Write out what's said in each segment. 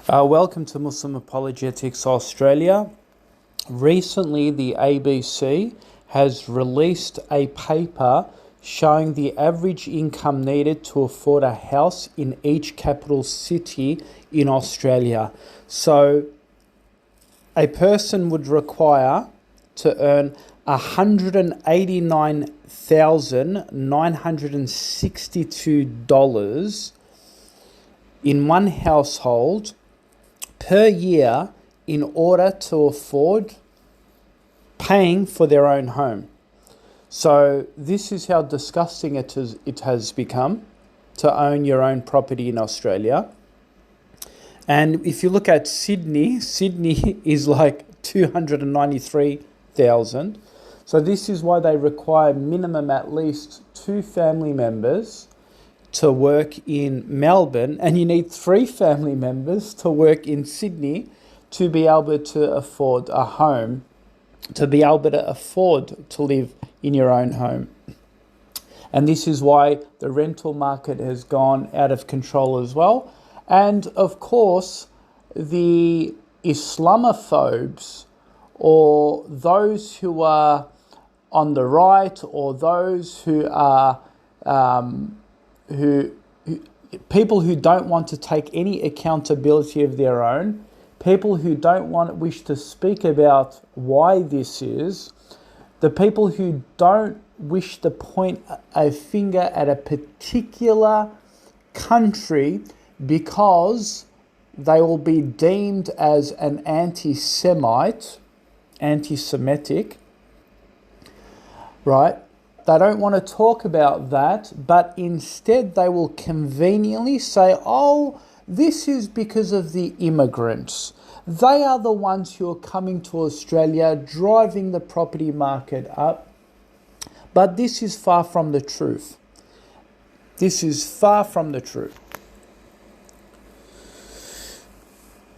Welcome to Muslim Apologetics Australia. Recently, the ABC has released a paper showing the average income needed to afford a house in each capital city in Australia. So, a person would require to earn $189,962 in one household per year in order to afford paying for their own home. So this is how disgusting it has become to own your own property in Australia. And if you look at Sydney is like 293,000. So this is why they require minimum at least 2 family members to work in Melbourne, and you need 3 family members to work in Sydney to be able to afford a home, to be able to afford to live in your own home. And this is why the rental market has gone out of control as well. And of course, the Islamophobes, or those who are on the right, or those who are people who don't want to take any accountability of their own, people who don't wish to speak about why this is, the people who don't wish to point a finger at a particular country because they will be deemed as an anti-Semitic, right? They don't want to talk about that, but instead they will conveniently say, oh, this is because of the immigrants. They are the ones who are coming to Australia, driving the property market up. But this is far from the truth. This is far from the truth.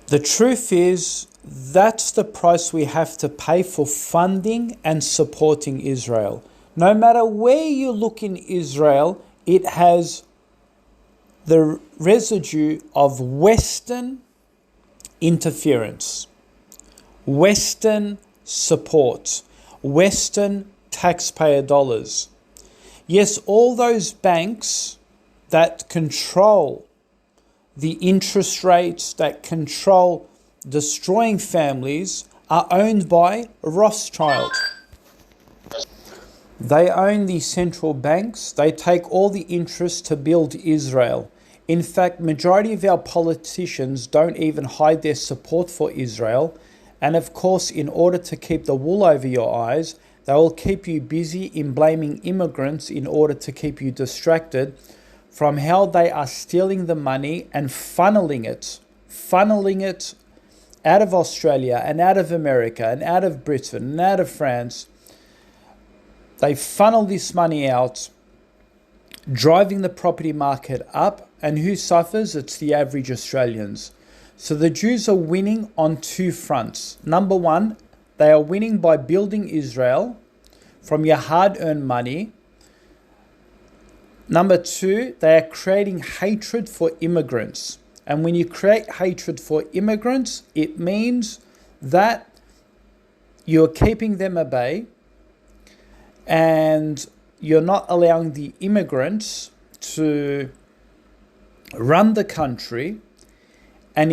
The truth is, that's the price we have to pay for funding and supporting Israel. No matter where you look in Israel, it has the residue of Western interference, Western support, Western taxpayer dollars. Yes, all those banks that control the interest rates, that control destroying families, are owned by Rothschild. They own the central banks. They take all the interest to build Israel. In fact, majority of our politicians don't even hide their support for Israel. And of course, in order to keep the wool over your eyes, they will keep you busy in blaming immigrants in order to keep you distracted from how they are stealing the money and funneling it out of Australia and out of America and out of Britain and out of France. They funnel this money out, driving the property market up, and who suffers? It's the average Australians. So the Jews are winning on 2 fronts. Number one, they are winning by building Israel from your hard-earned money. Number 2, they are creating hatred for immigrants. And when you create hatred for immigrants, it means that you're keeping them at bay, and you're not allowing the immigrants to run the country and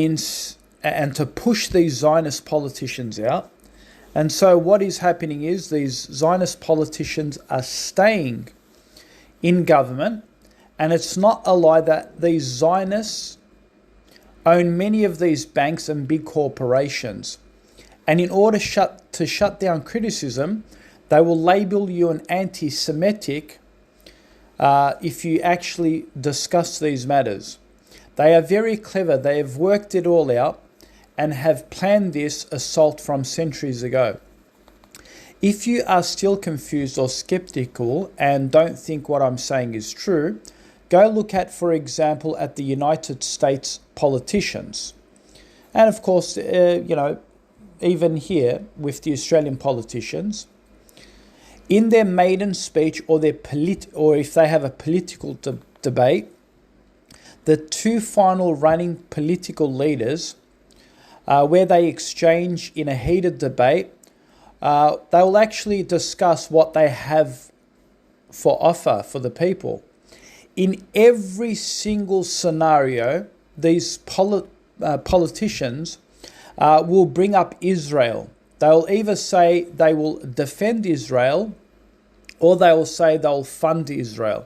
to push these Zionist politicians out. And so what is happening is these Zionist politicians are staying in government, and it's not a lie that these Zionists own many of these banks and big corporations. And in order to shut down criticism, they will label you an anti-Semitic if you actually discuss these matters. They are very clever. They have worked it all out and have planned this assault from centuries ago. If you are still confused or skeptical and don't think what I'm saying is true, go look at, for example, at the United States politicians. And of course, even here with the Australian politicians, in their maiden speech or if they have a political debate, the 2 final running political leaders where they exchange in a heated debate. They will actually discuss what they have for offer for the people. In every single scenario, these politicians will bring up Israel. They'll either say they will defend Israel, or they will say they'll fund Israel.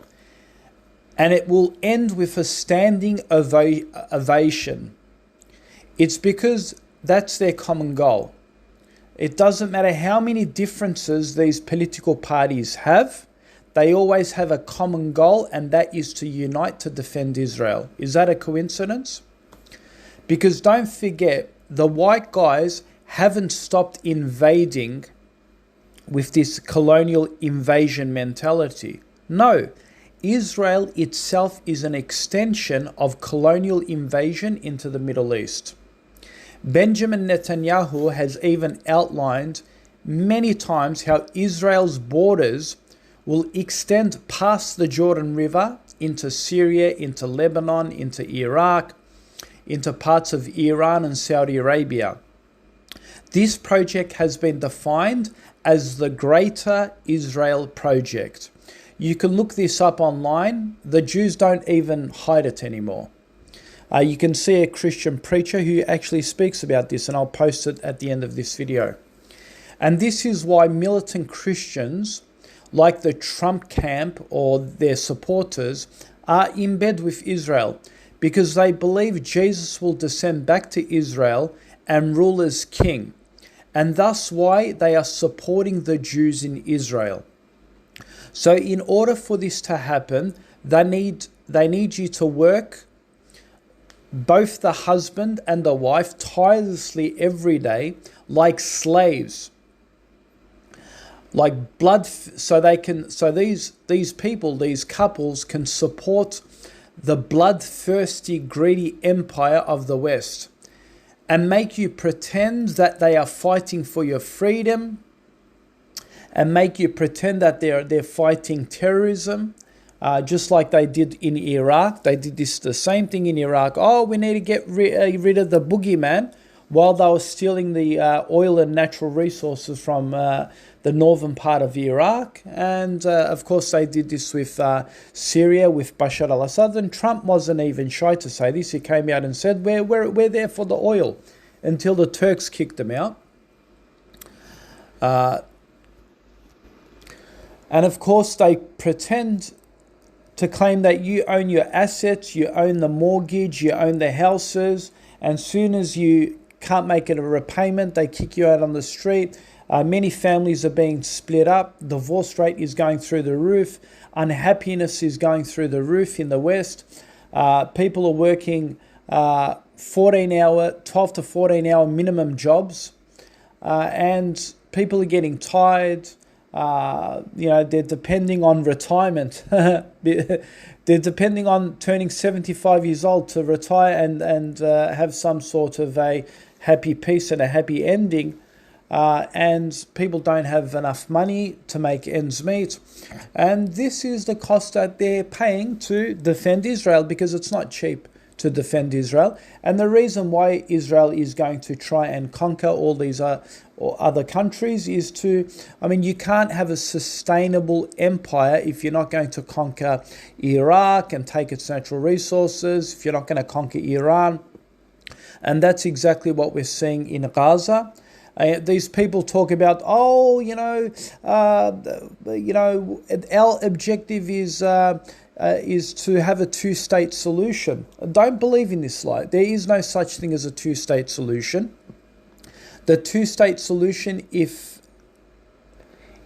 And it will end with a standing ovation. It's because that's their common goal. It doesn't matter how many differences these political parties have, they always have a common goal, and that is to unite to defend Israel. Is that a coincidence? Because don't forget, the white guys haven't stopped invading with this colonial invasion mentality. No, Israel itself is an extension of colonial invasion into the Middle East. Benjamin Netanyahu has even outlined many times how Israel's borders will extend past the Jordan River into Syria, into Lebanon, into Iraq, into parts of Iran and Saudi Arabia. This project has been defined as the Greater Israel Project. You can look this up online. The Jews don't even hide it anymore. You can see a Christian preacher who actually speaks about this, and I'll post it at the end of this video. And this is why militant Christians, like the Trump camp or their supporters, are in bed with Israel, because they believe Jesus will descend back to Israel and rule as king. And thus why they are supporting the Jews in Israel. So in order for this to happen, they need you to work, both the husband and the wife, tirelessly every day, like slaves, like blood, so these people, these couples, can support the bloodthirsty, greedy empire of the West, and make you pretend that they are fighting for your freedom, and make you pretend that they're fighting terrorism, just like they did in Iraq. They did the same thing in Iraq. Oh, we need to get rid of the boogeyman, while they were stealing the oil and natural resources from the northern part of Iraq. And of course, they did this with Syria, with Bashar al-Assad. And Trump wasn't even shy to say this. He came out and said, we're there for the oil, until the Turks kicked them out. And of course, they pretend to claim that you own your assets, you own the mortgage, you own the houses, and soon as you can't make it a repayment, they kick you out on the street. Many families are being split up. Divorce rate is going through the roof. Unhappiness is going through the roof in the West. People are working 12 to 14 hour minimum jobs, and people are getting tired. They're depending on retirement. They're depending on turning 75 years old to retire and have some sort of a happy peace and a happy ending. And people don't have enough money to make ends meet. And this is the cost that they're paying to defend Israel, because it's not cheap to defend Israel. And the reason why Israel is going to try and conquer all these other countries is you can't have a sustainable empire if you're not going to conquer Iraq and take its natural resources, if you're not going to conquer Iran. And that's exactly what we're seeing in Gaza. These people talk about, our objective is to have a two-state solution. Don't believe in this lie. There is no such thing as a two-state solution. The two-state solution, if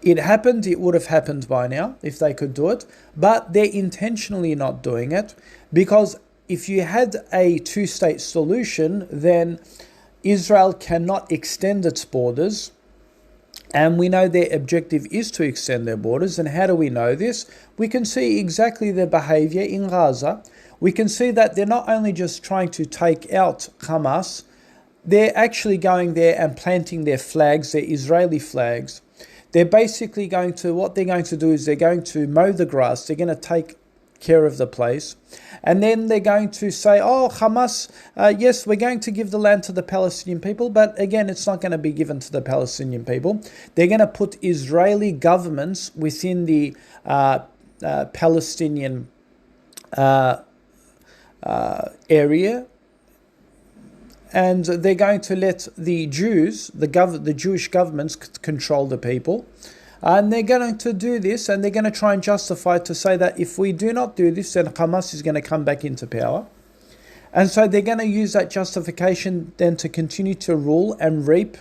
it happened, it would have happened by now, if they could do it. But they're intentionally not doing it, because if you had a two-state solution, then Israel cannot extend its borders. And we know their objective is to extend their borders. And how do we know this? We can see exactly their behavior in Gaza. We can see that they're not only just trying to take out Hamas, they're actually going there and planting their flags, their Israeli flags. They're basically they're going to mow the grass. They're going to take care of the place. And then they're going to say, oh, Hamas, yes, we're going to give the land to the Palestinian people, but again, it's not going to be given to the Palestinian people. They're going to put Israeli governments within the Palestinian area, and they're going to let the Jews, the Jewish governments, control the people. And they're going to do this, and they're going to try and justify it to say that if we do not do this, then Hamas is going to come back into power. And so they're going to use that justification then to continue to rule and reap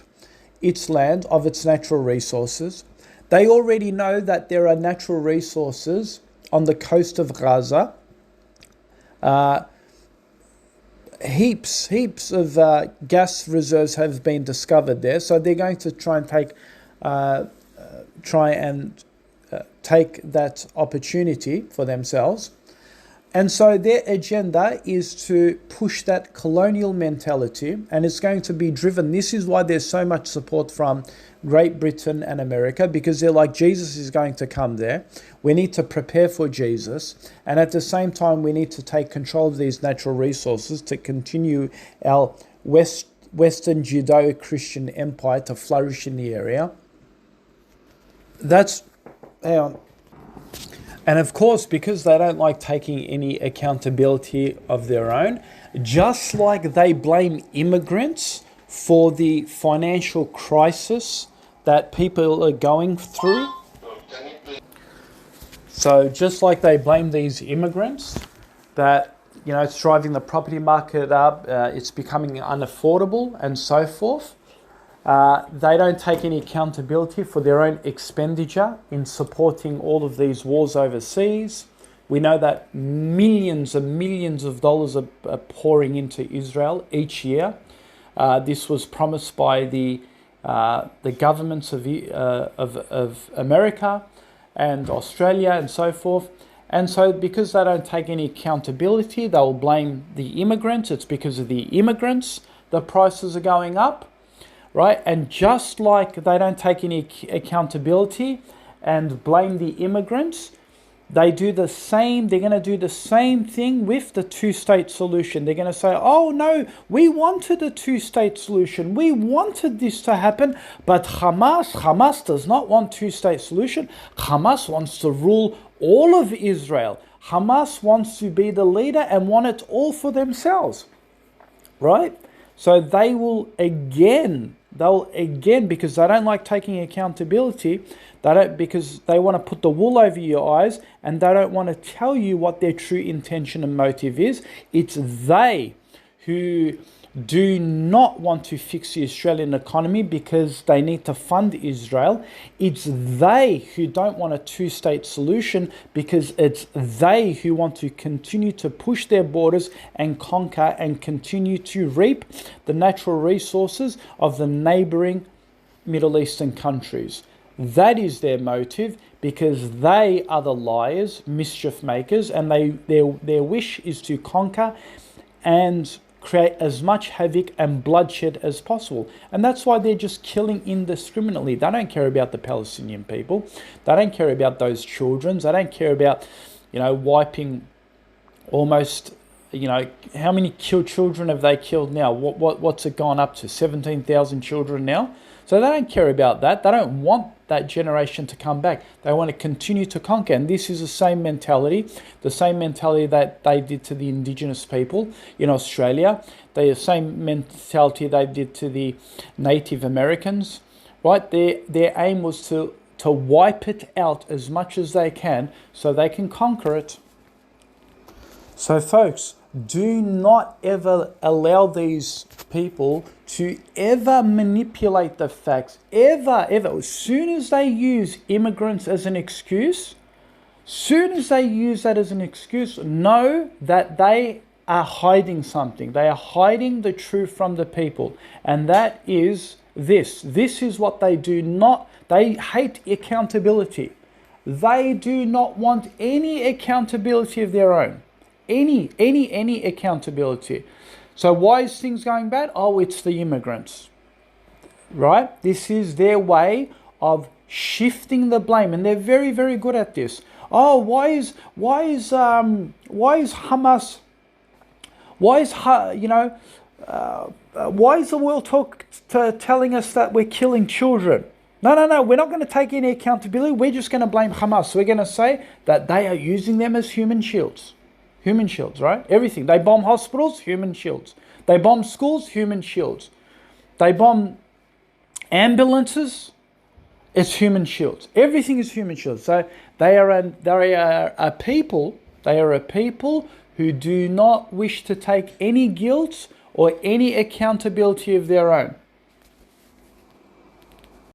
its land of its natural resources. They already know that there are natural resources on the coast of Gaza. Heaps of gas reserves have been discovered there. So they're going to try and take that opportunity for themselves. And so their agenda is to push that colonial mentality, and it's going to be driven. This is why there's so much support from Great Britain and America, because they're like, Jesus is going to come there. We need to prepare for Jesus. And at the same time, we need to take control of these natural resources to continue our Western Judeo-Christian empire to flourish in the area. And of course, because they don't like taking any accountability of their own, just like they blame immigrants for the financial crisis that people are going through. So just like they blame these immigrants that, it's driving the property market up, it's becoming unaffordable and so forth. They don't take any accountability for their own expenditure in supporting all of these wars overseas. We know that millions and millions of dollars are pouring into Israel each year. This was promised by the governments of America and Australia and so forth. And so because they don't take any accountability, they'll blame the immigrants. It's because of the immigrants the prices are going up. Right, and just like they don't take any accountability and blame the immigrants, they're going to do the same thing with the two-state solution. They're going to say, oh no, we wanted a two-state solution. We wanted this to happen, but Hamas does not want two-state solution. Hamas wants to rule all of Israel. Hamas wants to be the leader and want it all for themselves, right? So they'll again, because they don't like taking accountability, because they want to put the wool over your eyes, and they don't want to tell you what their true intention and motive is. It's they who do not want to fix the Australian economy because they need to fund Israel. It's they who don't want a two-state solution because it's they who want to continue to push their borders and conquer and continue to reap the natural resources of the neighboring Middle Eastern countries. That is their motive, because they are the liars, mischief makers, and their wish is to conquer and create as much havoc and bloodshed as possible. And that's why they're just killing indiscriminately. They don't care about the Palestinian people. They don't care about those children. They don't care about, wiping almost, how many children have they killed now? What's it gone up to? 17,000 children now? So they don't care about that. They don't want that generation to come back. They want to continue to conquer. And this is the same mentality that they did to the indigenous people in Australia. The same mentality they did to the Native Americans, right? Their aim was to wipe it out as much as they can so they can conquer it. So folks, do not ever allow these people to ever manipulate the facts. Ever. As soon as they use immigrants as an excuse, know that they are hiding something. They are hiding the truth from the people. And that is this. This is what they do not. They hate accountability. They do not want any accountability of their own. Any accountability. So why is things going bad? Oh, it's the immigrants, right? This is their way of shifting the blame, and they're very, very good at this. Oh, why is Hamas? Why is the world telling us that we're killing children? No. We're not going to take any accountability. We're just going to blame Hamas. So we're going to say that they are using them as human shields. Human shields, right? Everything. They bomb hospitals, human shields. They bomb schools, human shields. They bomb ambulances, it's human shields. Everything is human shields. So they are a people. They are a people who do not wish to take any guilt or any accountability of their own.